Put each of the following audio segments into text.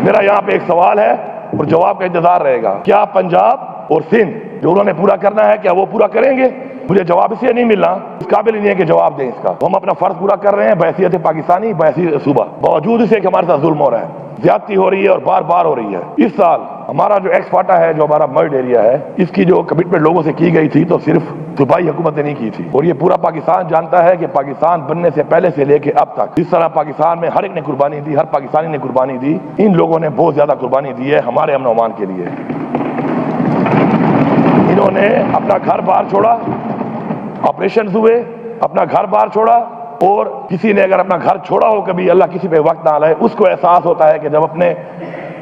میرا یہاں پہ ایک سوال ہے اور جواب کا انتظار رہے گا، کیا پنجاب اور سندھ جو انہوں نے پورا کرنا ہے کیا وہ پورا کریں گے؟ مجھے جواب اس لیے نہیں مل رہا، اس قابل نہیں ہے کہ جواب دیں اس کا۔ ہم اپنا فرض پورا کر رہے ہیں بحیثیت پاکستانی، بحیثیت صوبہ، باوجود اسے کہ ہمارے ساتھ ظلم ہو رہا ہے، زیادتی ہو رہی ہے اور بار بار ہو رہی ہے۔ اس سال ہمارا جو ایکس فاٹا ہے، جو ہمارا مرڈ ایریا ہے، اس کی جو کمٹمنٹ لوگوں سے کی گئی تھی تو صرف صوبائی حکومت نے نہیں کی تھی، اور یہ پورا پاکستان جانتا ہے کہ پاکستان بننے سے پہلے سے لے کے اب تک جس طرح پاکستان میں ہر ایک نے قربانی دی، ہر پاکستانی نے قربانی دی، ان لوگوں نے بہت زیادہ قربانی دی ہے ہمارے امن و امان کے لیے۔ انہوں نے اپنا گھر بار چھوڑا، آپریشنز ہوئے، اپنا گھر بار چھوڑا، اور کسی نے اگر اپنا گھر چھوڑا ہو کبھی، اللہ کسی پہ وقت نہ لائے، اس کو احساس ہوتا ہے کہ جب اپنے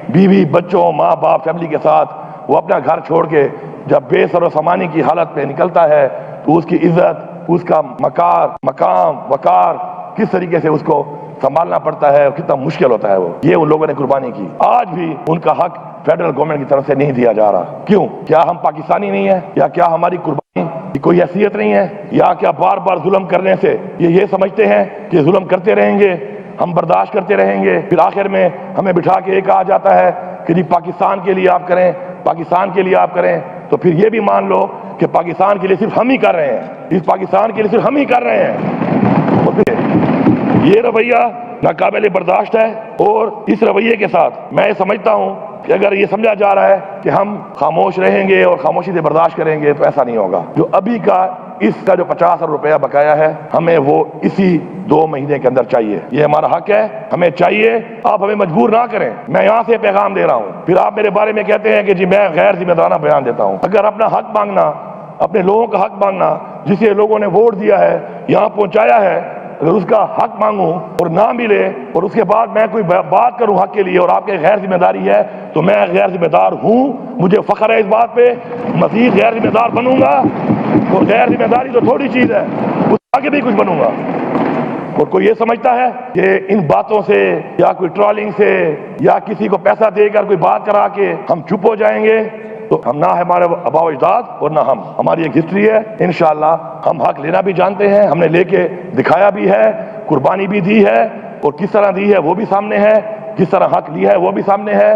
بیوی بچوں ماں باپ فیملی کے ساتھ وہ اپنا گھر چھوڑ کے جب بے سر و سامانی کی حالت پہ نکلتا ہے تو اس کی عزت، اس کا مقام وقار کس طریقے سے اس کو سنبھالنا پڑتا ہے، کتنا مشکل ہوتا ہے وہ، یہ ان لوگوں نے قربانی کی۔ آج بھی ان کا حق فیڈرل گورنمنٹ کی طرف سے نہیں دیا جا رہا، کیوں؟ کیا ہم پاکستانی نہیں ہیں؟ یا کیا ہماری قربانی کی کوئی حیثیت نہیں ہے؟ یا کیا بار بار ظلم کرنے سے یہ سمجھتے ہیں کہ ظلم کرتے رہیں گے، ہم برداشت کرتے رہیں گے، پھر آخر میں ہمیں بٹھا کے یہ کہا جاتا ہے کہ جی پاکستان کے لیے آپ کریں، پاکستان کے لیے آپ کریں، تو پھر یہ بھی مان لو کہ پاکستان کے لیے صرف ہم ہی کر رہے ہیں، اس پاکستان کے لیے صرف ہم ہی کر رہے ہیں۔ تو پھر یہ رویہ ناقابل برداشت ہے، اور اس رویے کے ساتھ میں یہ سمجھتا ہوں کہ اگر یہ سمجھا جا رہا ہے کہ ہم خاموش رہیں گے اور خاموشی سے برداشت کریں گے تو ایسا نہیں ہوگا۔ جو ابھی کا اس کا جو 50 ارب روپیہ بقایا ہے، ہمیں وہ اسی 2 مہینے کے اندر چاہیے، یہ ہمارا حق ہے، ہمیں چاہیے۔ آپ ہمیں مجبور نہ کریں، میں یہاں سے پیغام دے رہا ہوں۔ پھر آپ میرے بارے میں کہتے ہیں کہ جی میں غیر ذمہ دارانہ بیان دیتا ہوں۔ اگر اپنا حق مانگنا، اپنے لوگوں کا حق مانگنا، جسے لوگوں نے ووٹ دیا ہے، یہاں پہنچایا ہے، اگر اس کا حق مانگوں اور نہ ملے اور اس کے بعد میں کوئی بات کروں حق کے لیے اور آپ کے غیر ذمہ داری ہے، تو میں غیر ذمہ دار ہوں، مجھے فخر ہے اس بات پہ، مزید غیر ذمہ دار بنوں گا، اور غیر ذمہ داری تو تھوڑی چیز ہے، اس آگے بھی کچھ بنوں گا۔ اور کوئی یہ سمجھتا ہے کہ ان باتوں سے یا کوئی ٹرولنگ سے یا کسی کو پیسہ دے کر کوئی بات کرا کے ہم چپ ہو جائیں گے، تو ہم نہ ہمارے آباء و اجداد اور نہ ہماری ایک ہسٹری ہے، انشاءاللہ ہم حق لینا بھی جانتے ہیں، ہم نے لے کے دکھایا بھی ہے، قربانی بھی دی ہے، اور کس طرح دی ہے وہ بھی سامنے ہے، کس طرح حق لیا ہے وہ بھی سامنے ہے،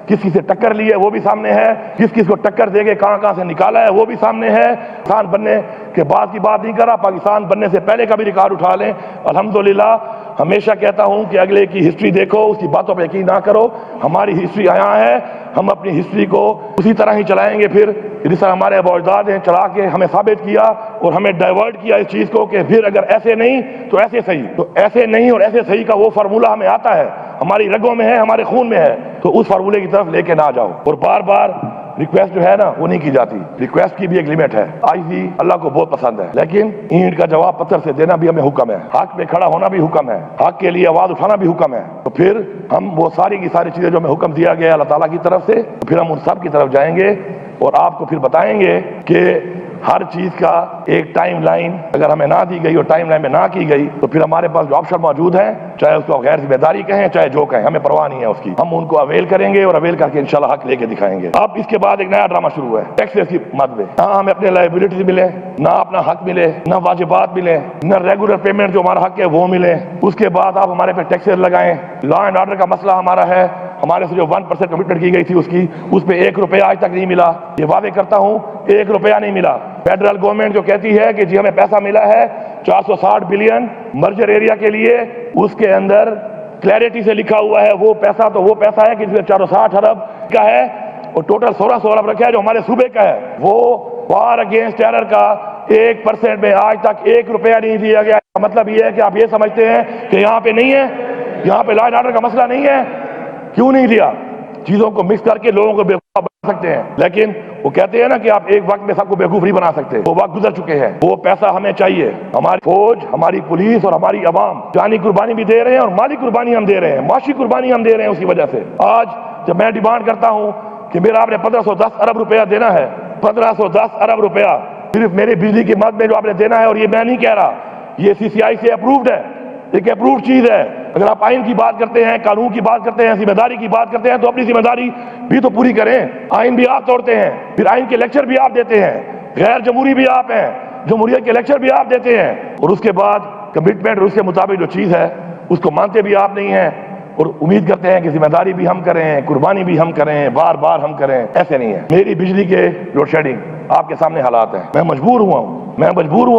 کس سے ٹکر لی ہے وہ بھی سامنے ہے، کس کو ٹکر دے کے کہاں سے نکالا ہے وہ بھی سامنے ہے۔ پاکستان بننے کے بعد کی بات نہیں کر رہا، پاکستان بننے سے پہلے کا بھی ریکارڈ اٹھا لیں۔ الحمدللہ ہمیشہ کہتا ہوں کہ اگلے کی ہسٹری دیکھو، اس کی باتوں پہ یقین نہ کرو، ہماری ہسٹری یہاں ہے، ہم اپنی ہسٹری کو اسی طرح ہی چلائیں گے، پھر جس طرح ہمارے آباء و اجداد نے چلا کے ہمیں ثابت کیا اور ہمیں ڈائیورٹ کیا اس چیز کو کہ پھر اگر ایسے نہیں تو ایسے صحیح، تو ایسے نہیں اور ایسے صحیح کا وہ فارمولہ ہمیں آتا ہے، ہماری رگوں میں ہے، ہمارے خون میں ہے، تو اس فارمولے کی طرف لے کے نہ جاؤ۔ اور بار بار ریکویسٹ جو ہے نا وہ نہیں کی جاتی، ریکویسٹ کی بھی ایک لمٹ ہے، آئی بھی اللہ کو بہت پسند ہے، لیکن اینٹ کا جواب پتھر سے دینا بھی ہمیں حکم ہے، حق پہ کھڑا ہونا بھی حکم ہے، حق کے لیے آواز اٹھانا بھی حکم ہے۔ تو پھر ہم وہ ساری کی ساری چیزیں جو ہمیں حکم دیا گیا اللہ تعالیٰ کی طرف سے، پھر ہم ان سب کی طرف جائیں گے اور آپ کو پھر بتائیں گے کہ ہر چیز کا ایک ٹائم لائن اگر ہمیں نہ دی گئی اور ٹائم لائن میں نہ کی گئی تو پھر ہمارے پاس جو آپشن موجود ہیں، چاہے اس کو غیر ذمہ داری کہیں چاہے جو کہیں، ہمیں پرواہ نہیں ہے اس کی، ہم ان کو اویل کریں گے اور اویل کر کے انشاءاللہ حق لے کے دکھائیں گے۔ اب اس کے بعد ایک نیا ڈرامہ شروع ہے ٹیکسز کی مد میں، نہ ہمیں اپنے لائبلٹیز ملے، نہ اپنا حق ملے، نہ واجبات ملے، نہ ریگولر پیمنٹ جو ہمارا حق ہے وہ ملے، اس کے بعد آپ ہمارے پہ ٹیکسز لگائیں۔ لا اینڈ آرڈر کا مسئلہ ہمارا ہے، ہمارے سے جو 1% کمٹمنٹ کی گئی تھی اس پہ 1 روپیہ آج تک نہیں ملا، یہ واضح کرتا ہوں 1 روپیہ نہیں ملا۔ فیڈرل گورنمنٹ جو کہتی ہے کہ جی ہمیں پیسہ ملا ہے 460 بلین مرجر ایریا کے لیے، اس کے اندر کلیئرٹی سے لکھا ہوا ہے وہ پیسہ تو وہ پیسہ ہے کہ جس میں 460 ارب کا ہے اور ٹوٹل 1600 ارب رکھا ہے جو ہمارے صوبے کا ہے، وہ وار اگینسٹ ٹیرر کا 1% میں آج تک 1 روپیہ نہیں دیا گیا۔ مطلب یہ ہے کہ آپ یہ سمجھتے ہیں کہ یہاں پہ نہیں ہے، یہاں پہ لا اینڈ آرڈر کا مسئلہ نہیں ہے، کیوں نہیں دیا؟ چیزوں کو مکس کر کے لوگوں کو بیوقوف بنا سکتے ہیں، لیکن وہ کہتے ہیں نا کہ آپ ایک وقت میں سب کو بیوقوف نہیں بنا سکتے، وہ وقت گزر چکے ہیں، وہ پیسہ ہمیں چاہیے۔ ہماری فوج، ہماری پولیس اور ہماری عوام جانی قربانی بھی دے رہے ہیں اور مالی قربانی ہم دے رہے ہیں، معاشی قربانی ہم دے رہے ہیں اسی وجہ سے۔ آج جب میں ڈیمانڈ کرتا ہوں کہ میرا آپ نے 1510 ارب روپیہ دینا ہے، 1510 ارب روپیہ صرف میرے بجلی کی مد میں جو آپ نے دینا ہے، اور یہ میں نہیں کہہ رہا، یہ CCI سے اپرووڈ ہے، ایک اپرووڈ چیز ہے۔ اگر آپ آئین کی بات کرتے ہیں، قانون کی بات کرتے ہیں، ذمہ داری کی بات کرتے ہیں تو اپنی ذمہ داری بھی تو پوری کریں۔ آئین بھی آپ توڑتے ہیں، پھر آئین کے لیکچر بھی آپ دیتے ہیں، غیر جمہوری بھی آپ ہیں، جمہوریت کے لیکچر بھی آپ دیتے ہیں، اور اس کے بعد کمٹمنٹ اور اس کے مطابق جو چیز ہے اس کو مانتے بھی آپ نہیں ہیں۔ اور امید کرتے ہیں کہ ذمہ داری بھی ہم کریں, قربانی بھی ہم کریں, بار بار ہم کریں. ایسے نہیں ہے. میری بجلی کے لوڈ شیڈنگ آپ کے سامنے حالات ہیں. میں مجبور ہوا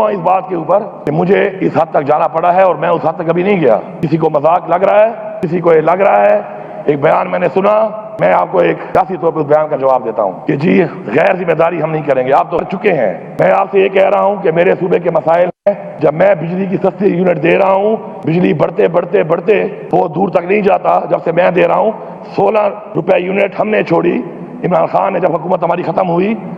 اس بات کے اوپر کہ مجھے اس حد تک جانا پڑا ہے, اور میں اس حد تک کبھی نہیں گیا. کسی کو مذاق لگ رہا ہے, کسی کو یہ لگ رہا ہے. ایک بیان میں نے سنا, میں آپ کو ایک سیاسی طور پر اس بیان کا جواب دیتا ہوں کہ جی غیر ذمہ داری ہم نہیں کریں گے, آپ تو کر چکے ہیں. میں آپ سے یہ کہہ رہا ہوں کہ میرے صوبے کے مسائل ہیں. جب میں بجلی کی سستی یونٹ دے رہا ہوں, بجلی بڑھتے بہت دور تک نہیں جاتا. جب سے میں دے رہا ہوں 16 روپے یونٹ ہم نے چھوڑی. عمران خان نے جب حکومت ہماری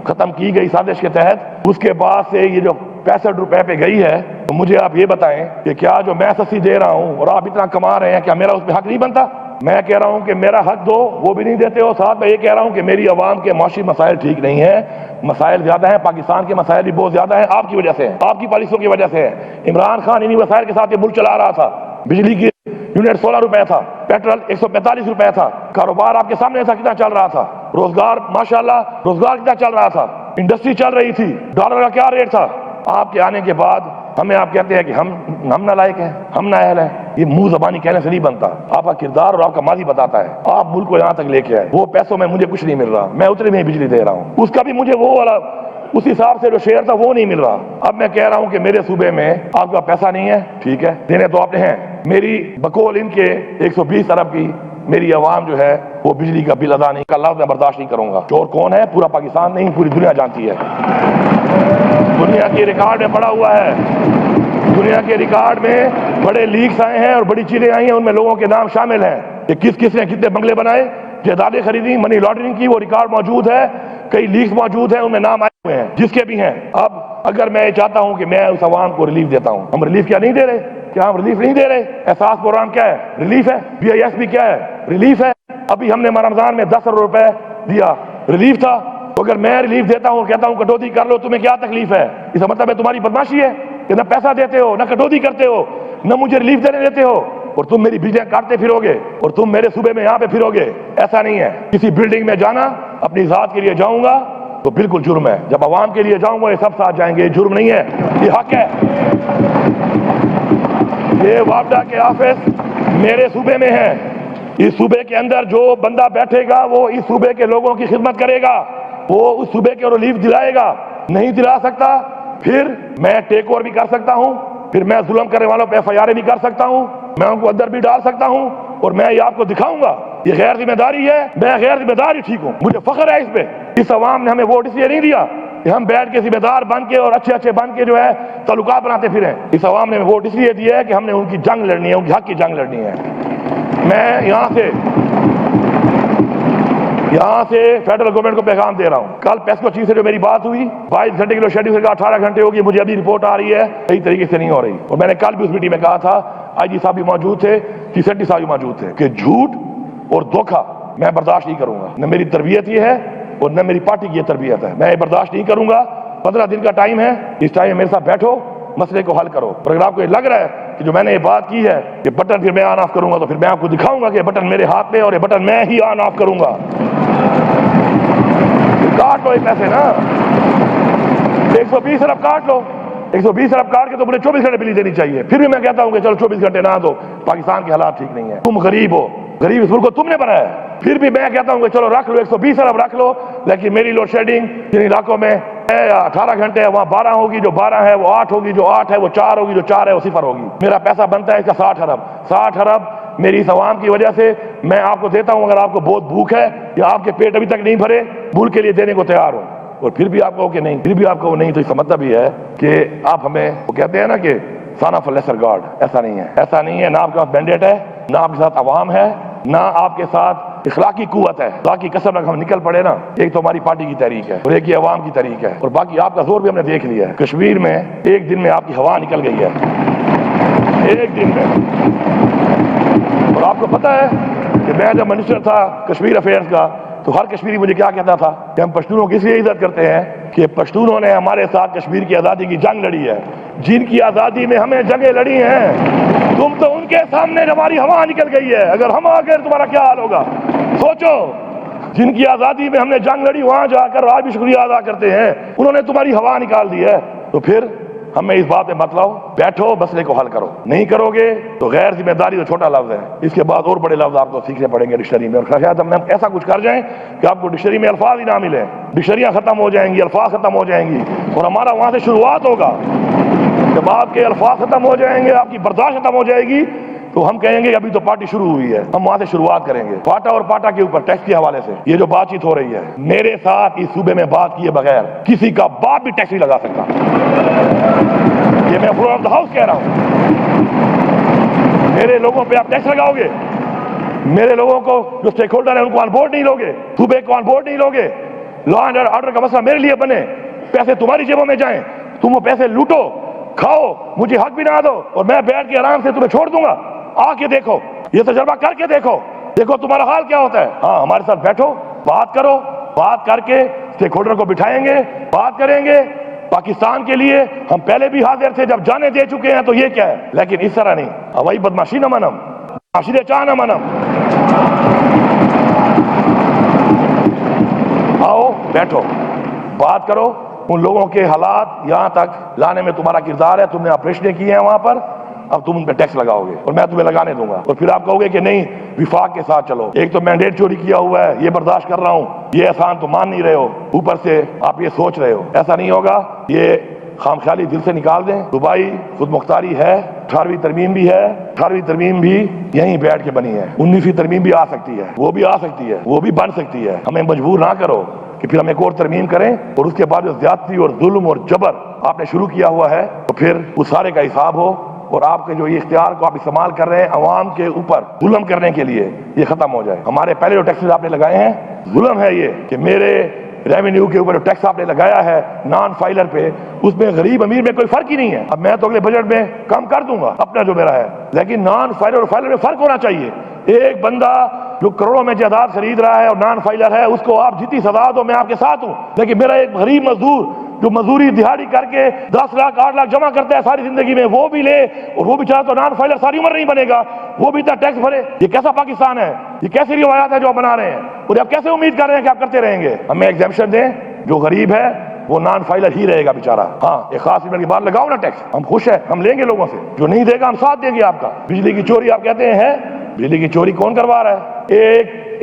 ختم کی گئی سازش کے تحت, اس کے بعد سے یہ جو 65 روپے پہ گئی ہے, تو مجھے آپ یہ بتائیں کہ کیا جو میں سستی دے رہا ہوں اور آپ اتنا کما رہے ہیں, کیا میرا اس پہ حق نہیں بنتا؟ میں کہہ رہا ہوں کہ میرا حق دو, وہ بھی نہیں دیتے ہو. ساتھ میں یہ کہہ رہا ہوں کہ میری عوام کے معاشی مسائل ٹھیک نہیں ہیں, مسائل زیادہ ہیں. پاکستان کے مسائل بھی بہت زیادہ ہیں, آپ کی وجہ سے ہیں, آپ کی پالیسیوں کی وجہ سے ہیں. عمران خان انہی وسائل کے ساتھ یہ ملک چلا رہا تھا. بجلی کی یونٹ 16 روپے تھا, پیٹرول 145 روپے تھا. کاروبار آپ کے سامنے ایسا کتنا چل رہا تھا, روزگار ماشاءاللہ روزگار کتنا چل رہا تھا, انڈسٹری چل رہی تھی, ڈالر کا کیا ریٹ تھا. آپ کے آنے کے بعد ہمیں آپ کہتے ہیں کہ ہم نالائق ہیں, ہم نااہل ہیں. یہ منہ زبانی کہنے سے نہیں بنتا. آپ کا کردار اور آپ کا ماضی بتاتا ہے. آپ ملک کو یہاں تک لے کے آئے. وہ پیسوں میں مجھے کچھ نہیں مل رہا, میں اتنے میں ہی بجلی دے رہا ہوں. اس کا بھی مجھے وہ والا اس حساب سے جو شیئر تھا وہ نہیں مل رہا. اب میں کہہ رہا ہوں کہ میرے صوبے میں آپ کا پیسہ نہیں ہے, ٹھیک ہے, دینے تو آپ نے ہیں. میری بقول ان کے 120 ارب کی میری عوام جو ہے وہ بجلی کا بل ادا نہیں کا لفظ میں برداشت نہیں کروں گا. چور کون ہے؟ پورا پاکستان نہیں, پوری دنیا جانتی ہے. دنیا کے ریکارڈ میں پڑا ہوا ہے. دنیا کے ریکارڈ میں بڑے لیکس آئے ہیں اور بڑی چیزیں آئی ہیں, ان میں لوگوں کے نام شامل ہیں کہ کس نے کتنے بنگلے بنائے, جائیدادیں خریدی, منی لانڈرنگ کی. وہ ریکارڈ موجود ہے, کئی لیکس موجود ہیں, ان میں نام آئے ہوئے ہیں جس کے بھی ہیں. اب اگر میں چاہتا ہوں کہ میں اس عوام کو ریلیف دیتا ہوں, ہم ریلیف کیا نہیں دے رہے؟ کیا ہم ریلیف نہیں دے رہے؟ احساس پروگرام کیا ہے؟ ریلیف ہے. BIS بھی کیا ہے؟ ریلیف ہے. ابھی ہم نے رمضان میں 10 ارب روپے دیا, ریلیف تھا. تو اگر میں ریلیف دیتا ہوں, کہتا ہوں کٹوتی کر لو, تمہیں کیا تکلیف ہے؟ اس کا مطلب ہے تمہاری بدماشی ہے کہ نہ پیسہ دیتے ہو, نہ کٹوتی کرتے ہو, نہ مجھے ریلیف دینے دیتے ہو, اور تم میری بجلیاں کاٹتے پھرو گے, اور تم میرے صوبے میں یہاں پہ پھرو گے. ایسا نہیں ہے. کسی بلڈنگ میں جانا اپنی ذات کے لیے جاؤں گا تو بالکل جرم ہے. جب عوام کے لیے جاؤں گا یہ سب ساتھ جائیں گے, یہ جرم نہیں ہے, یہ حق ہے. یہ وابڈا کے آفس میرے صوبے میں ہے. اس صوبے کے اندر جو بندہ بیٹھے گا وہ اس صوبے کے لوگوں کی خدمت کرے گا, وہ اس صوبے کے ریلیف دلائے گا. نہیں دلا سکتا پھر میں ٹیک اوور بھی کر سکتا ہوں, پھر میں ظلم کرنے والوں پہ FIR بھی کر سکتا ہوں, میں ان کو اندر بھی ڈال سکتا ہوں, اور میں یہ آپ کو دکھاؤں گا یہ غیر ذمہ داری ہے. میں غیر ذمہ داری ٹھیک ہوں, مجھے فخر ہے اس پہ. اس عوام نے ہمیں ووٹ اس لیے نہیں دیا کہ ہم بیٹھ کے ذمہ دار بن کے اور اچھے بن کے جو ہے تعلقات بناتے پھریں. اس عوام نے ہمیں ووٹ اس لیے دیا ہے کہ ہم نے ان کی جنگ لڑنی ہے, ان کی حق کی جنگ لڑنی ہے. میں یہاں سے فیڈرل گورنمنٹ کو پیغام دے رہا ہوں. کل پیسکو چیف سے جو میری بات ہوئی, 22 گھنٹے کی شیڈول سے کہا 18 گھنٹے ہوگی, مجھے ابھی رپورٹ آ رہی ہے صحیح طریقے سے نہیں ہو رہی. اور میں نے کل بھی اس میٹنگ میں کہا تھا, IG صاحب بھی موجود تھے, چیف سیکرٹری صاحب بھی موجود تھے, کہ جھوٹ اور دھوکہ میں برداشت نہیں کروں گا. نہ میری تربیت یہ ہے اور نہ میری پارٹی کی یہ تربیت ہے. میں یہ برداشت نہیں کروں گا. 15 دن کا ٹائم ہے, اس ٹائم میرے ساتھ بیٹھو, مسئلے کو حل کرو. اور اگر آپ کو یہ لگ رہا ہے کہ جو میں نے یہ بات کی ہے کہ بٹن پھر میں آن آف کروں گا, تو پھر میں آپ کو دکھاؤں گا کہ بٹن میرے ہاتھ میں اور یہ بٹن میں ہی آن آف کروں گا. کاٹ لو یہ پیسے نا, 120 ارب کاٹ لو. 120 ارب کاٹ کے تو مجھے 24 گھنٹے بجلی دینی چاہیے. پھر بھی میں کہتا ہوں کہ چلو 24 گھنٹے نہ دو, پاکستان کے حالات ٹھیک نہیں ہیں. تم غریب ہو, غریب اس ملک کو تم نے بنایا ہے. پھر بھی میں کہتا ہوں کہ چلو رکھ لو 120 ارب رکھ لو, لیکن میری لوڈ شیڈنگ جن علاقوں میں 18 گھنٹے ہے وہاں 12 ہوگی, جو 12 ہے وہ 8 ہوگی, جو 8 ہے وہ 4 ہوگی, جو 4 ہے وہ 0 ہوگی. میرا پیسہ بنتا ہے اس کا 60 ارب. 60 ارب میری اس عوام کی وجہ سے میں آپ کو دیتا ہوں. اگر آپ کو بہت بھوک ہے یا آپ کے پیٹ ابھی تک نہیں بھرے, ملک کے لیے دینے کو تیار ہوں. اور پھر بھی آپ کہو کہ نہیں, پھر بھی آپ کہو نہیں, تو اس کا مطلب یہ ہے کہ آپ ہمیں, وہ کہتے ہیں نا کہ سن آف لیسر گاڈ. ایسا نہیں ہے, ایسا نہیں ہے. نہ آپ کے پاس مینڈیٹ ہے, نہ آپ کے ساتھ عوام ہے, نہ آپ کے ساتھ اخلاقی قوت ہے. اخلاقی قسم رکھ ہم نکل پڑے نا, ایک تو ہماری پارٹی کی تحریک ہے اور ایک یہ عوام کی تحریک ہے, اور باقی آپ کا زور بھی ہم نے دیکھ لیا ہے. کشمیر میں ایک دن میں آپ کی ہوا نکل گئی ہے, ایک دن میں. اور آپ کو پتا ہے کہ میں جب منسٹر تھا کشمیر افیئرز کا, تو ہر کشمیری مجھے کیا کہتا تھا کہ ہم پشتونوں کی اس لیے عزت کرتے ہیں کہ پشتونوں نے ہمارے ساتھ کشمیر کی آزادی کی جنگ لڑی ہے. جن کی آزادی میں ہمیں جنگیں لڑی ہیں, تم تو ان کے سامنے ہماری ہوا نکل گئی ہے. اگر ہم آ گئے تمہارا کیا حال ہوگا, سوچو. جن کی آزادی میں ہم نے جنگ لڑی, وہاں جا کر آج بھی شکریہ ادا کرتے ہیں, انہوں نے تمہاری ہوا نکال دی ہے. تو پھر ہمیں اس بات پہ مت لاؤ، بیٹھو مسئلے کو حل کرو، نہیں کرو گے تو غیر ذمہ داری تو چھوٹا لفظ ہے، اس کے بعد اور بڑے لفظ آپ کو سیکھنے پڑیں گے ڈکشنری میں، اور شاید ہم ایسا کچھ کر جائیں کہ آپ کو ڈکشنری میں الفاظ ہی نہ ملیں، ڈکشنریاں ختم ہو جائیں گی، الفاظ ختم ہو جائیں گی، اور ہمارا وہاں سے شروعات ہوگا۔ جب آپ کے الفاظ ختم ہو جائیں گے، آپ کی برداشت ختم ہو جائے گی، تو ہم کہیں گے ابھی تو پارٹی شروع ہوئی ہے، ہم وہاں سے شروعات کریں گے۔ پاٹا اور پاٹا کے اوپر ٹیکس کے حوالے سے یہ جو بات چیت ہو رہی ہے، میرے ساتھ اس صوبے میں بات کیے بغیر کسی کا باپ بھی ٹیکس نہیں لگا سکتا، یہ میں فلور آف دا ہاؤس کہہ رہا ہوں۔ میرے لوگوں پہ آپ ٹیکس لگاؤ گے، میرے لوگوں کو جو اسٹیک ہولڈر ہیں ان کو آن بورڈ نہیں لوگے، صوبے کو آن بورڈ نہیں لوگے، لا اینڈ آرڈر کا مسئلہ میرے لیے بنے، پیسے تمہاری جیبوں میں جائیں، تم وہ پیسے لوٹو، کھاؤ، مجھے حق بھی نہ دو، اور میں بیٹھ کے آرام سے تمہیں چھوڑ دوں گا۔ آ کے دیکھو، یہ تجربہ کر کے دیکھو، دیکھو تمہارا حال کیا ہوتا ہے۔ ہاں، ہمارے ساتھ بیٹھو، بات کرو، بات کر کے اسٹیک ہولڈر کو بٹھائیں گے، بات کریں گے۔ پاکستان کے لیے ہم پہلے بھی حاضر تھے، جب جانے دے چکے ہیں تو یہ کیا ہے، لیکن اس طرح نہیں، ہوائی بدماشی نہ منم، معاشرے چاہ نہ منم۔ آؤ بیٹھو، بات کرو، ان لوگوں کے حالات یہاں تک لانے میں تمہارا کردار ہے، تم نے آپریشنیں کی ہیں وہاں پر، اب تم ان پہ ٹیکس لگاؤ گے اور میں تمہیں لگانے دوں گا، اور پھر آپ کہو گے کہ نہیں وفاق کے ساتھ چلو، ایک تو مینڈیٹ چوری کیا ہوا ہے، یہ برداشت کر رہا ہوں، یہ احسان تو مان نہیں رہے ہو، اوپر سے آپ یہ سوچ رہے ہو، ایسا نہیں ہوگا، یہ خام خیالی دل سے نکال دیں۔ صوبائی خود مختاری ہے، 18ویں ترمیم بھی ہے، 18ویں ترمیم بھی یہیں بیٹھ کے بنی ہے، 19ویں ترمیم بھی آ سکتی ہے، وہ بھی آ سکتی ہے، وہ بھی بن سکتی ہے، ہمیں مجبور نہ کرو کہ پھر ہم ایک اور ترمیم کریں، اور اس کے بعد جو زیادتی اور ظلم اور جبر آپ نے شروع کیا ہوا ہے تو پھر اس سارے کا حساب ہو، اور آپ کے جو یہ اختیار کو آپ استعمال کر رہے ہیں عوام کے اوپر ظلم کرنے کے لیے، یہ ختم ہو جائے۔ ہمارے پہلے جو ٹیکسز آپ نے لگائے ہیں، ظلم ہے یہ کہ میرے ریونیو کے اوپر جو ٹیکس آپ نے لگایا ہے نان فائلر پہ، اس میں غریب امیر میں کوئی فرق ہی نہیں ہے۔ اب میں تو اگلے بجٹ میں کم کر دوں گا اپنا جو میرا ہے، لیکن نان فائلر اور فائلر میں فرق ہونا چاہیے۔ ایک بندہ جو کروڑوں میں جائیداد خرید رہا ہے اور نان فائلر ہے، اس کو آپ جتنی سزا دو میں آپ کے ساتھ ہوں، لیکن میرا ایک غریب مزدور جو مزدوری دہاڑی کر کے 10 لاکھ 8 لاکھ جمع کرتا ہے ساری زندگی میں، وہ بھی لے اور وہ بھی چاہے تو نان فائلر ساری عمر نہیں بنے گا، وہ بھی اتنا ٹیکس بھرے، یہ کیسا پاکستان ہے؟ یہ کیسی روایات ہے جو آپ بنا رہے ہیں، اور آپ کیسے امید کر رہے ہیں کہ آپ کرتے رہیں گے؟ ہمیں ایگزیمپشن دیں، جو غریب ہے وہ نان فائلر ہی رہے گا بیچارہ، ہاں ایک خاص لمٹ کے بعد لگاؤ نا ٹیکس، ہم خوش ہیں، ہم لیں گے لوگوں سے، جو نہیں دے گا ہم ساتھ دیں گے آپ کا۔ بجلی کی چوری آپ کہتے ہیں بجلی کی چوری کون کروا رہا ہے؟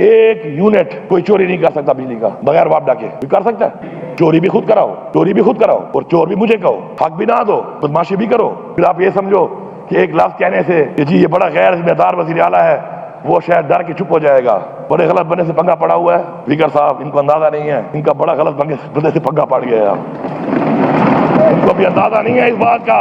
ایک یونٹ کوئی چوری نہیں کر سکتا بجلی کا بغیر وعدہ کے، کوئی کر سکتا ہے؟ چوری بھی خود کراؤ، چوری بھی خود کراؤ، اور چور بھی مجھے کہو، حق بھی نہ دو، بدماشی بھی کرو، پھر آپ یہ سمجھو کہ ایک لفظ کہنے سے کہ جی یہ بڑا غیر ذمہ دار وزیر اعلیٰ ہے، وہ شاید ڈر کے چپ ہو جائے گا۔ بڑے غلط بننے سے پنگا پڑا ہوا ہے اسپیکر صاحب، ان کو اندازہ نہیں ہے، ان کا بڑا غلط بننے سے پنگا پڑ گیا ہے، ان کو بھی اندازہ نہیں ہے اس بات کا،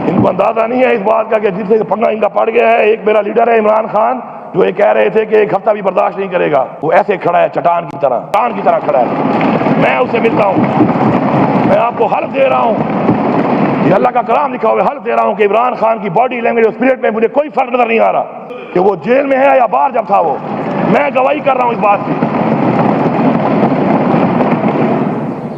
ان کو اندازہ نہیں ہے اس بات کا کہ جن سے پنگا ان کا پڑ گیا ہے۔ ایک میرا لیڈر ہے عمران خان، جو یہ کہہ رہے تھے کہ ایک ہفتہ بھی برداشت نہیں کرے گا، وہ ایسے کھڑا ہے چٹان کی طرح کھڑا ہے۔ میں اس سے ملتا ہوں، میں آپ کو حلف دے رہا ہوں، یہ اللہ کا کلام لکھا ہوا ہے، حلف دے رہا ہوں کہ عمران خان کی باڈی لینگویج اور اسپرٹ میں مجھے کوئی فرق نظر نہیں آ رہا کہ وہ جیل میں ہے یا باہر جب تھا، وہ میں گواہی کر رہا ہوں اس بات کی۔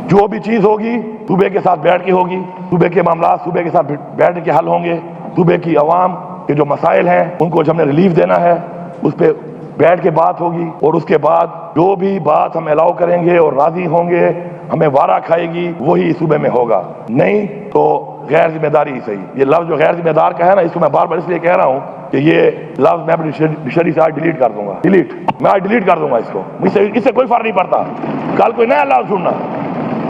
جو بھی چیز ہوگی صوبے کے ساتھ بیٹھ کے ہوگی، صوبے کے معاملات صوبے کے ساتھ بیٹھ کے حل ہوں گے، صوبے کی عوام کے جو مسائل ہیں ان کو ہم نے ریلیف دینا ہے، اس پہ بیٹھ کے بات ہوگی، اور اس کے بعد جو بھی بات ہم الاؤ کریں گے اور راضی ہوں گے، ہمیں وارہ کھائے گی، وہی اس صوبے میں ہوگا، نہیں تو غیر ذمہ داری ہی صحیح۔ یہ لفظ جو غیر ذمہ دار کا ہے نا، اس کو میں بار بار اس لیے کہہ رہا ہوں کہ یہ لفظ میں اپنی ڈکشنری سے آج ڈیلیٹ کر دوں گا، میں آج ڈیلیٹ کر دوں گا اس کو، اس سے کوئی فرق نہیں پڑتا، کل کوئی نیا لفظ ڈھونڈنا،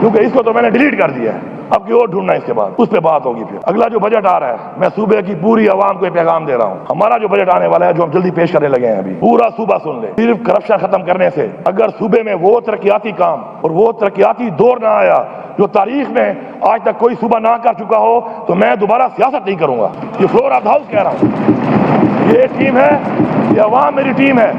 کیونکہ اس کو تو میں نے ڈیلیٹ کر دیا ہے، اب کی اور ڈھونڈنا اس کے بعد، اس پہ بات ہوگی۔ پھر اگلا جو بجٹ آ رہا ہے، میں صوبے کی پوری عوام کو یہ پیغام دے رہا ہوں، ہمارا جو بجٹ آنے والا ہے جو ہم جلدی پیش کرنے لگے ہیں، ابھی پورا صوبہ سن لے، صرف کرپشن ختم کرنے سے اگر صوبے میں وہ ترقیاتی کام اور وہ ترقیاتی دور نہ آیا جو تاریخ میں آج تک کوئی صوبہ نہ کر چکا ہو، تو میں دوبارہ سیاست نہیں کروں گا۔ یہ فلور آف دا ہاؤس کہہ رہا ہوں، یہ ٹیم ہے، یہ عوام میری ٹیم ہے،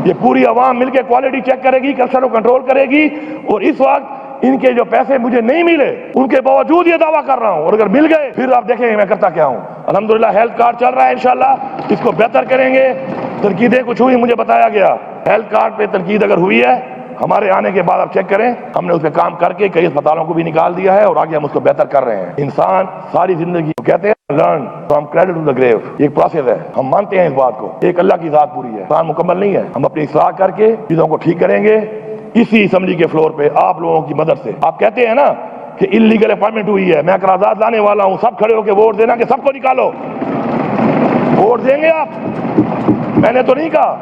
یہ پوری عوام مل کے کوالٹی چیک کرے گی، کرپشن کو کنٹرول کرے گی، اور اس وقت ان کے جو پیسے مجھے نہیں ملے ان کے باوجود یہ دعویٰ کر رہا ہوں، اور اگر مل گئے پھر آپ دیکھیں گے میں کرتا کیا ہوں۔ الحمدللہ ہیلتھ کارڈ چل رہا ہے، انشاءاللہ اس کو بہتر کریں گے، تنقیدیں کچھ ہوئی مجھے بتایا گیا، ہیلتھ کارڈ پہ تنقید اگر ہوئی ہے ہمارے آنے کے بعد آپ چیک کریں، ہم نے اس پہ کام کر کے کئی اسپتالوں کو بھی نکال دیا ہے، اور آگے ہم اس کو بہتر کر رہے ہیں۔ انسان ساری زندگی کہتے ہیں learn from cradle to the grave, ایک پروسیس ہے، ہم مانتے ہیں اس بات کو، ایک اللہ کی ذات پوری ہے، انسان مکمل نہیں ہے، ہم اپنی اصلاح کر کے چیزوں کو ٹھیک کریں گے اسی اسمبلی کے فلور پہ آپ لوگوں کی مدد سے۔ آپ کہتے ہیں نا کہ انلیگل اپائنٹمنٹ ہوئی ہے، میں قرارداد لانے والا ہوں، سب کھڑے ہو کے ووٹ دینا کہ سب کو نکالو. ووٹ دیں گے آپ؟ میں نے تو نہیں کہا،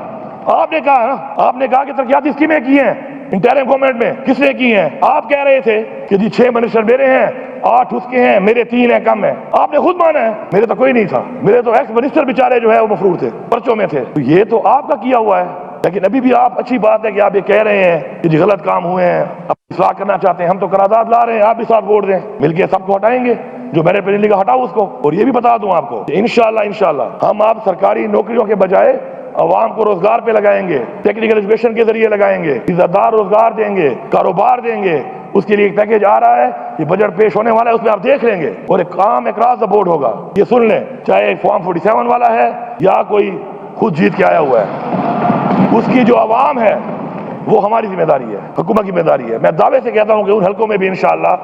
آپ نے کہا نا. آپ نے کہا کہ ترقیاتی اسکیمیں کی ہیں انٹرم گورنمنٹ میں. کس نے کی ہیں؟ آپ کہہ رہے تھے کہ جی 6 منسٹر میرے ہیں، 8 اس کے ہیں، میرے 3 ہیں، کم ہیں. آپ نے خود مانا ہے. میرے تو کوئی نہیں تھا، میرے تو ایکس منسٹر بیچارے جو ہے وہ مفرور تھے، پرچوں میں تھے. تو یہ تو آپ کا کیا ہوا ہے. لیکن ابھی بھی آپ، اچھی بات ہے کہ آپ یہ کہہ رہے ہیں کہ جی غلط کام ہوئے ہیں، اب اصلاح کرنا چاہتے ہیں. ہم تو قرارداد لا رہے ہیں، آپ بھی ساتھ ووٹ دیں، مل کے سب کو ہٹائیں گے. جو میں نے پہلے لکھا ہٹاؤ اس کو. اور یہ بھی بتا دوں آپ کو کہ انشاءاللہ ہم آپ سرکاری نوکریوں کے بجائے عوام کو روزگار پہ لگائیں گے، ٹیکنیکل ایجوکیشن کے ذریعے لگائیں گے، عزت دار روزگار دیں گے، کاروبار دیں گے. اس کے لیے ایک پیکیج آ رہا ہے، یہ بجٹ پیش ہونے والا ہے، اس میں آپ دیکھ لیں گے. اور ایک کام اکراس دا بورڈ ہوگا، یہ سن لیں، چاہے فارم 47 والا ہے یا کوئی خود جیت کے آیا ہوا ہے، اس کی جو عوام ہے وہ ہماری ذمہ داری ہے، حکومت کی ذمہ داری ہے. میں دعوے سے کہتا ہوں کہ ان حلقوں میں بھی انشاءاللہ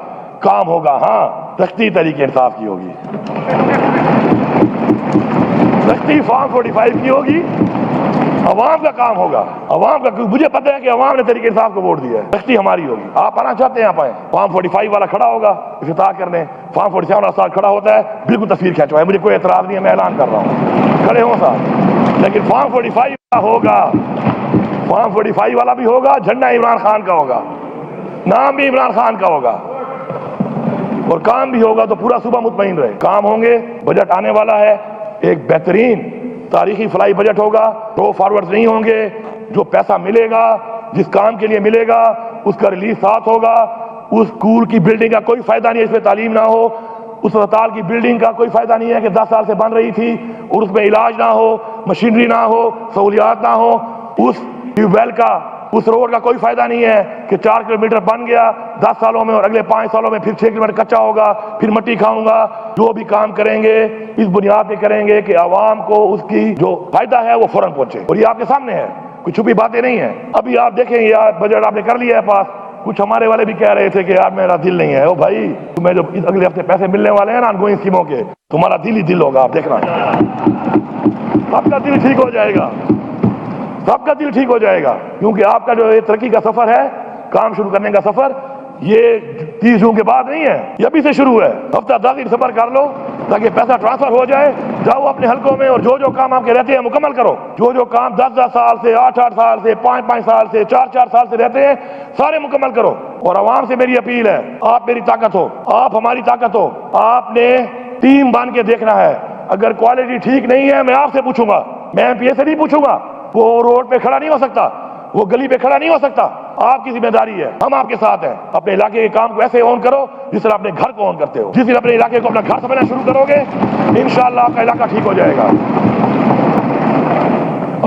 کام ہوگا. ہاں، سختی طریقے انصاف کی ہوگی، سختی فارم 45 کی ہوگی، عوام کا کام ہوگا. عوام کا، مجھے پتہ ہے کہ عوام نے طریقے انصاف کو ووٹ دیا ہے. سختی ہماری ہوگی. آپ آنا چاہتے ہیں آپ آئیں. فارم 45 والا کھڑا ہوگا افتتاح کرنے، فارم 47 والا ساتھ کھڑا ہوتا ہے، بالکل تصویر کھینچوائے، مجھے کوئی اعتراض نہیں ہے، میں اعلان کر رہا ہوں، کھڑے ہوں ساتھ. لیکن فارم 45 والا ہوگا، فارم 45 والا بھی ہوگا، جھنڈا عمران خان کا ہوگا، نام بھی عمران خان کا ہوگا، اور کام بھی ہوگا. تو پورا صوبہ مطمئن رہے، کام ہوں گے. بجٹ آنے والا ہے، ایک بہترین تاریخی فلائی بجٹ ہوگا. تو فارورڈ نہیں ہوں گے. جو پیسہ ملے گا، جس کام کے لیے ملے گا، اس کا ریلیز ساتھ ہوگا. اس اسکول کی بلڈنگ کا کوئی فائدہ نہیں ہے اس میں تعلیم نہ ہو. اس اسپتال کی بلڈنگ کا کوئی فائدہ نہیں ہے کہ 10 سال سے بن رہی تھی اور اس میں علاج نہ ہو، مشینری نہ ہو، سہولیات نہ ہو. اس ٹیوب ویل کا، اس روڈ کا کوئی فائدہ نہیں ہے کہ 4 کلومیٹر بن گیا 10 سالوں میں اور اگلے 5 سالوں میں پھر 6 کلومیٹر کچا ہوگا، پھر مٹی کھاؤں گا. جو بھی کام کریں گے اس بنیاد پہ کریں گے کہ عوام کو اس کی جو فائدہ ہے وہ فوراً پہنچے. اور یہ آپ کے سامنے ہے، کوئی چھپی باتیں نہیں ہیں. ابھی آپ دیکھیں گے یار، بجٹ آپ نے کر لیا ہے پاس. کچھ ہمارے والے بھی کہہ رہے تھے کہ یار میرا دل نہیں ہے. او بھائی، تمہیں جو اگلے ہفتے پیسے ملنے والے ہیں نا آن گوئنگ اسکیموں کے، تمہارا دل ہی دل ہوگا. آپ دیکھنا، سب کا دل ٹھیک ہو جائے گا، سب کا دل ٹھیک ہو جائے گا. کیونکہ آپ کا جو یہ ترقی کا سفر ہے، کام شروع کرنے کا سفر، یہ 30 جون کے بعد نہیں ہے، یہ ابھی سے شروع ہے. ہفتہ 10 دن صبر کر لو تاکہ پیسہ ٹرانسفر ہو جائے. جاؤ اپنے حلقوں میں اور جو کام آپ کے رہتے ہیں مکمل کرو. جو کام 10 سال سے، 8 سال سے، 5 سال سے، 4 سال سے رہتے ہیں، سارے مکمل کرو. اور عوام سے میری اپیل ہے، آپ میری طاقت ہو، آپ ہماری طاقت ہو. آپ نے ٹیم بن کے دیکھنا ہے. اگر کوالٹی ٹھیک نہیں ہے، میں آپ سے پوچھوں گا، میں ایم پی اے سے نہیں پوچھوں گا. وہ روڈ پہ کھڑا نہیں ہو سکتا، وہ گلی پہ کھڑا نہیں ہو سکتا. آپ کی ذمہ داری ہے، ہم آپ کے ساتھ ہیں. اپنے علاقے کے کام کو ایسے آن کرو جس طرح اپنے گھر کو آن کرتے ہو. جس دن اپنے علاقے کو اپنا گھر سمجھنا شروع کرو گے، انشاءاللہ آپ کا علاقہ ٹھیک ہو جائے گا.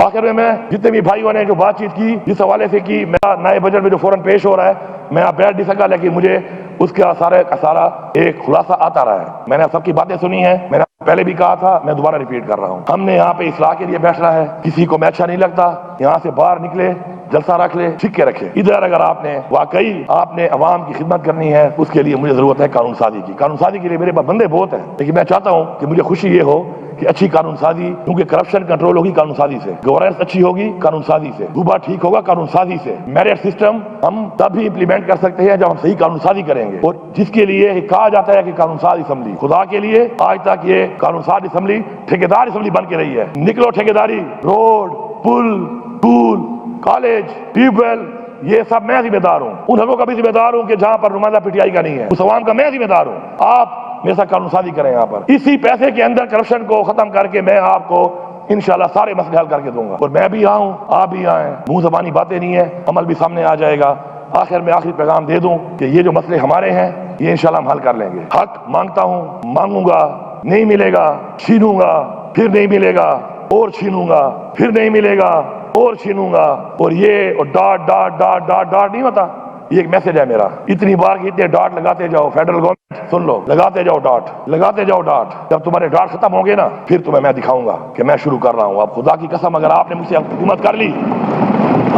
آخر میں جتنے بھی بھائیوں نے جو بات چیت کی، جس حوالے سے کی، میرا نئے بجٹ میں جو فوراً پیش ہو رہا ہے، میں آپ بیٹھ نہیں سکا، لیکن مجھے اس کا سارا ایک خلاصہ آتا رہا ہے. میں نے سب کی باتیں سنی ہیں. میں نے پہلے بھی کہا تھا، میں دوبارہ ریپیٹ کر رہا ہوں. ہم نے یہاں پہ اصلاح کے لیے بیٹھنا ہے. کسی کو میں اچھا نہیں لگتا، یہاں سے باہر نکلے، جلسہ رکھ لے، سکے رکھے. ادھر اگر آپ نے واقعی آپ نے عوام کی خدمت کرنی ہے، اس کے لیے مجھے ضرورت ہے قانون سازی کی. قانون سازی کے لیے میرے پاس بندے بہت ہیں، لیکن میں چاہتا ہوں کہ مجھے خوشی یہ ہو کہ اچھی قانون سازی، کیونکہ کرپشن کنٹرول ہوگی قانون سازی سے، گورننس اچھی ہوگی قانون سازی سے، صوبہ ٹھیک ہوگا قانون سازی سے. میرٹ سسٹم ہم تب ہی امپلیمنٹ کر سکتے ہیں جب ہم صحیح قانون سازی کریں گے. اور جس کے لیے کہا جاتا ہے کہ قانون ساز اسمبلی، خدا کے لیے آج تک یہ قانون ساز اسمبلی ٹھیکیدار اسمبلی بن کے رہی ہے. نکلو ٹھیکیداری، روڈ، پل، اسکول، کالج، ٹیوب ویل، یہ سب میں ذمہ دار ہوں. ان حلقوں کا بھی ذمہ دار ہوں کہ جہاں پر نمائندہ پی ٹی آئی کا نہیں ہے، اس عوام کا میں ذمہ دار ہوں. آپ میرے ساتھ قانون سازی کریں. یہاں پر اسی پیسے کے اندر کرپشن کو ختم کر کے میں آپ کو انشاءاللہ سارے مسئلے حل کر کے دوں گا. اور میں بھی آؤں، آپ بھی آئیں. منہ زبانی باتیں نہیں ہیں، عمل بھی سامنے آ جائے گا. آخر میں آخری پیغام دے دوں کہ یہ جو مسئلے ہمارے ہیں یہ انشاءاللہ ہم حل کر لیں گے. حق مانگتا ہوں، مانگوں گا، نہیں ملے گا چھینوں گا، پھر نہیں ملے گا اور چھینوں گا، پھر نہیں ملے گا اور چھینوں گا. اور یہ dot dot dot dot dot نہیں ہوتا، یہ ایک میسج ہے میرا. اتنی بار کہ اتنے ڈاٹ لگاتے جاؤ. فیڈرل گورنمنٹ سن لو، لگاتے جاؤ ڈاٹ، لگاتے جاؤ ڈاٹ. جب تمہارے ڈاٹ ختم ہوں گے نا، پھر تمہیں میں دکھاؤں گا کہ میں شروع کر رہا ہوں. اب خدا کی قسم، اگر آپ نے مجھ سے حکومت کر لی،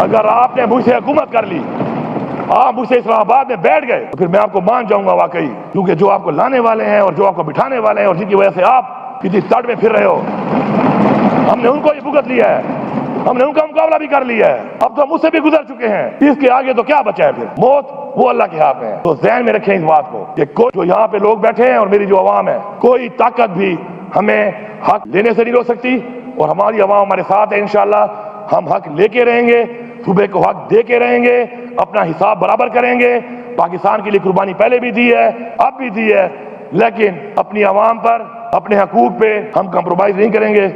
اگر آپ نے مجھ سے حکومت کر لی، آپ مجھ سے اسلام آباد میں بیٹھ گئے، تو پھر میں آپ کو مان جاؤں گا واقعی. کیونکہ جو آپ کو لانے والے ہیں اور جو آپ کو بٹھانے والے ہیں اور جن کی وجہ سے آپ کسی تڑ میں پھر رہے ہو، ہم نے ان کو ہی بھگت لیا ہے. ہم نے ان کا مقابلہ بھی کر لیا ہے، اب تو ہم اس سے بھی گزر چکے ہیں، اس کے آگے تو کیا بچا ہے پھر؟ موت وہ اللہ کے ہاتھ میں ہے۔ تو ذہن میں رکھیں اس بات کو کہ کوئی جو یہاں پہ لوگ بیٹھے ہیں اور میری جو عوام ہے، کوئی طاقت بھی ہمیں حق لینے سے نہیں روک سکتی، اور ہماری عوام ہمارے ساتھ ہے انشاءاللہ۔ ہم حق لے کے رہیں گے، صوبے کو حق دے کے رہیں گے، اپنا حساب برابر کریں گے۔ پاکستان کے لیے قربانی پہلے بھی دی ہے، اب بھی دی ہے، لیکن اپنی عوام پر، اپنے حقوق پہ ہم کمپرومائز نہیں کریں گے۔